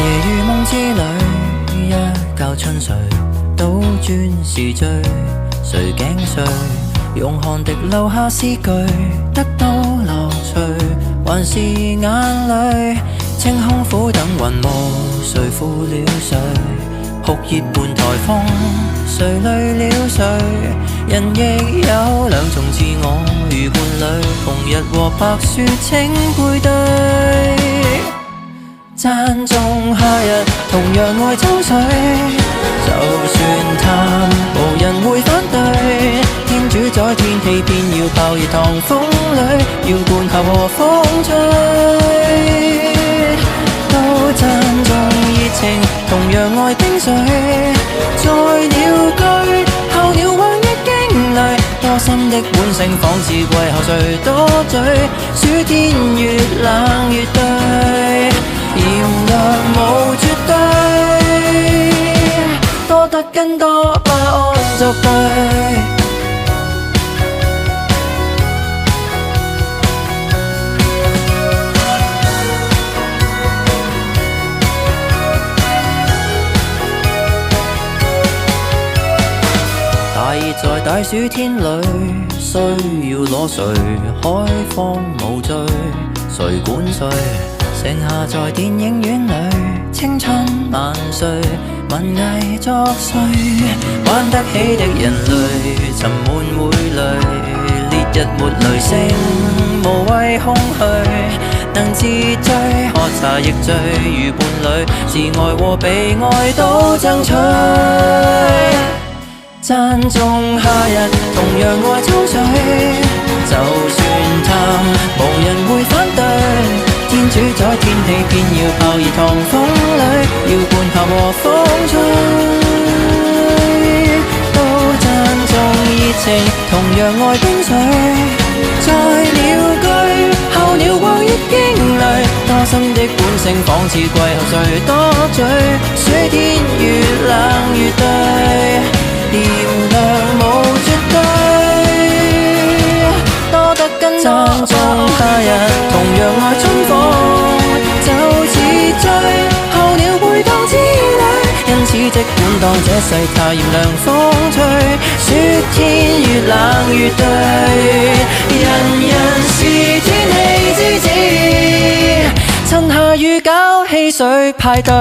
如夢之旅，一覺春睡，倒轉時序，誰頸碎？用汗滴留下詩句，得到樂趣，還是眼淚？清空苦等雲霧，誰負了誰？酷熱伴颱風，誰累了誰？人亦有兩重自我，如伴侶，紅日和白雪請配對。讚頌夏日，同樣愛秋水，就算淡，無人會反對。天主宰天氣，偏要泡熱糖風裏，要灌球和風吹。都讚頌熱情，同樣愛冰水，在鳥居，候鳥橫溢驚雷，多心的本性，仿似季候誰多嘴，暑天越冷越對。炎涼無絕對，多得更多不安作對。大熱在大暑天裏，需要裸睡，海風無罪，誰管誰？剩下在電影院裏，青春萬歲，文藝作祟，玩得起的人類，沉悶會累，烈日沒雷聲，無謂空虛，能自醉，喝茶亦醉，如伴侶，自愛和被愛都爭取。讚頌夏日，同樣愛秋水，就算淡，無人會反對。天主宰天氣，偏要泡熱糖風裏，要灌球和風吹。都讚頌熱情，同樣愛冰水，在鳥居，候鳥橫溢驚雷，多心的本性，仿似季候誰多嘴，暑天越冷越對，炎涼無絕對，多得更多。讚頌夏日，同樣愛春風，就似醉，候鳥背當之旅，因此即管當這世態炎涼風吹，暑天越冷越對，人人是天氣之子，趁下雨搞汽水派對。